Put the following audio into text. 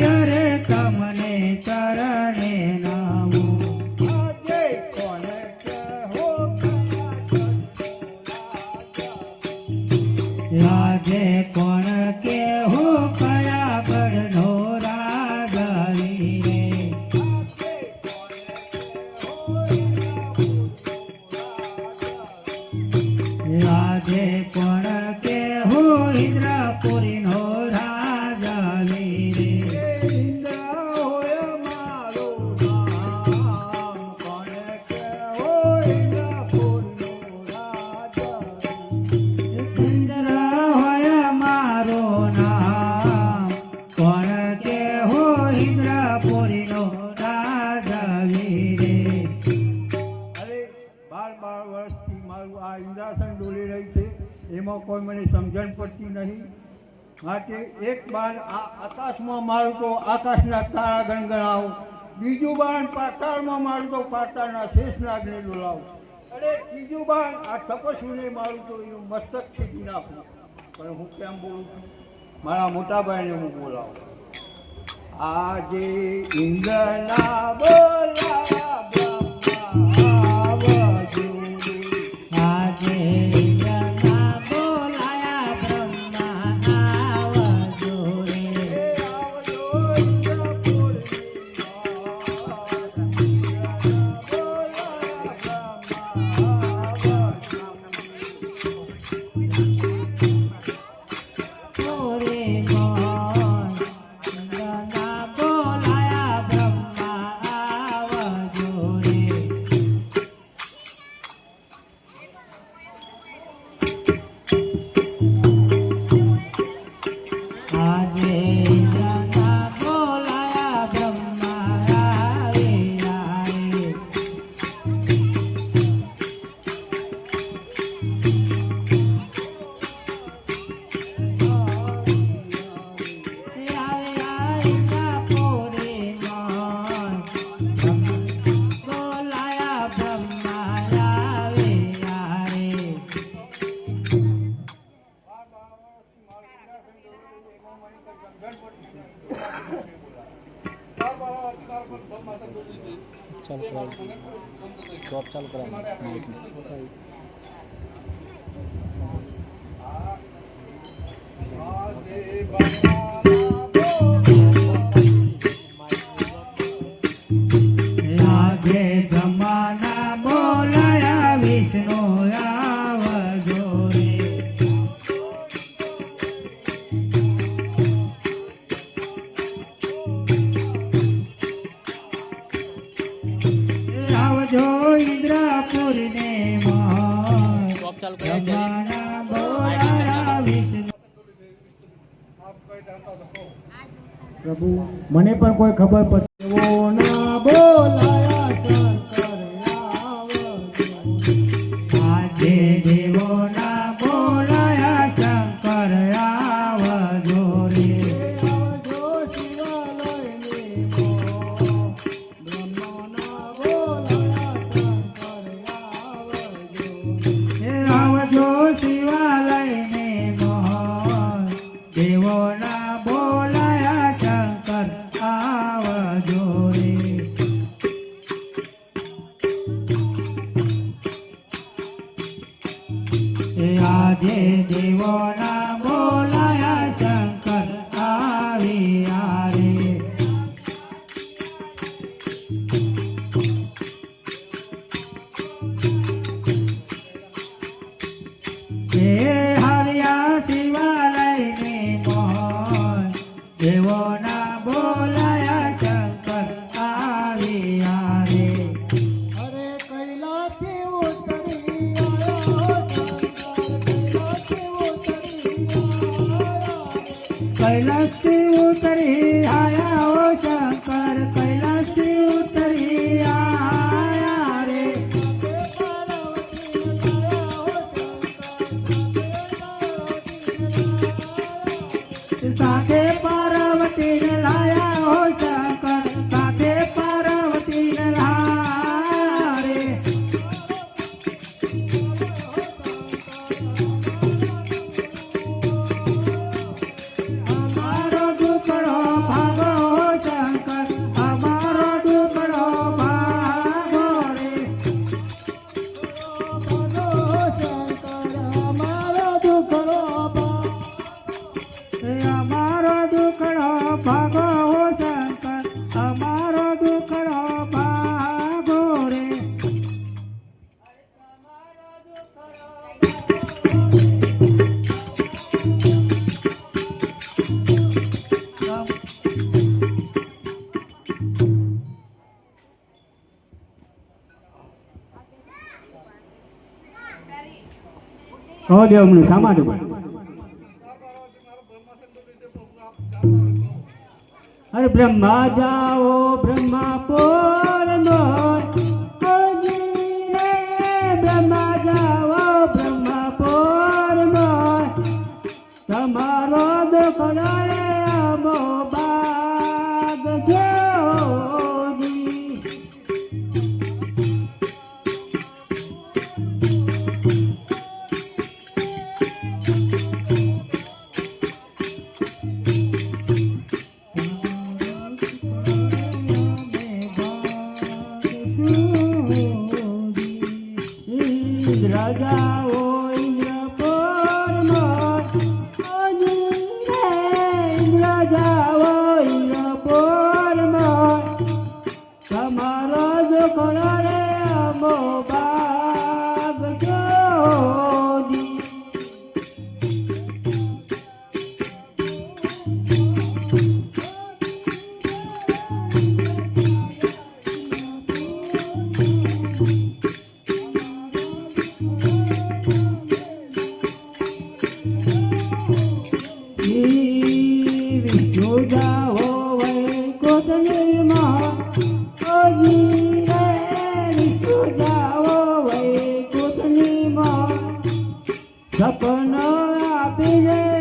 અરે તમને ચરણે નમો આજે કોણ કેવું કયા બળનો રાગવી રે આજે કોણ કેવું ઇન્દ્રપુરીનો રાગવી રે ઇન્દ્રાસન ડોલી રહી છે એમાં કોઈ મને સમજણ પડતી નહીં માટે એક બાર આ આકાશમાં મારું તો આકાશના તારા ગણગણાવું બીજું બાણ પાતાળમાં મારું તો પાતાળના શેષનાગને ડોલાવું અને ત્રીજું બાણ આ તપસ્વીને મારું તો એનું મસ્તક ખેંચી નાખું પણ હું કેમ બોલું છું મારા મોટા ભાઈને હું બોલાવું આજે ઇન્દ્રના બોલાયા जॉब चालू करा माइक लागे जमाना बोलाया विष्णु आवजो रे आवजो इंद्रपुर ने जॉब चालू करा जमाना बोलाया विष्णु પ્રભુ મને પણ કોઈ ખબર પડતી ના બોલાયા શંકર આજે દેવો ના બોલાયા શંકર આવજો રે આવજો શિવાલયને મોહન દેવો ના બોલાયા શંકર આવજો રે આજે દેવો ના બોલાયા શંકર આવ્યા રે હે હરિયા શિવાલયને મોહન દેવો ના બોલાયા શંકર આવ્યા રે અરે કૈલાસથી ઉતરી कैलासથી ઉતરી આયા ઓ શંકર कैलासથી ઉતરી આયા રે સાથે પાર્વતીને લાયા ઓ શંકર સાથે પાર્વતીને લાયા રે મારો દુખડો કહો દેવનું શા માટે અરે બ્રહ્મા જાઓ બ્રહ્માપુર બ્રહ્મા જાઓ બ્રહ્માપુર તમારો દુઃખ રે અમો બાગ જોજી રાજાઓ રાજાઓ તમારો દુઃખ રે અમો બાગ જોજી વિષ્ણુ જાઓ વૈકુંઠનીમાં ઓજી રે વિષ્ણુ જાઓ વૈકુંઠનીમાં સપનો આપી દે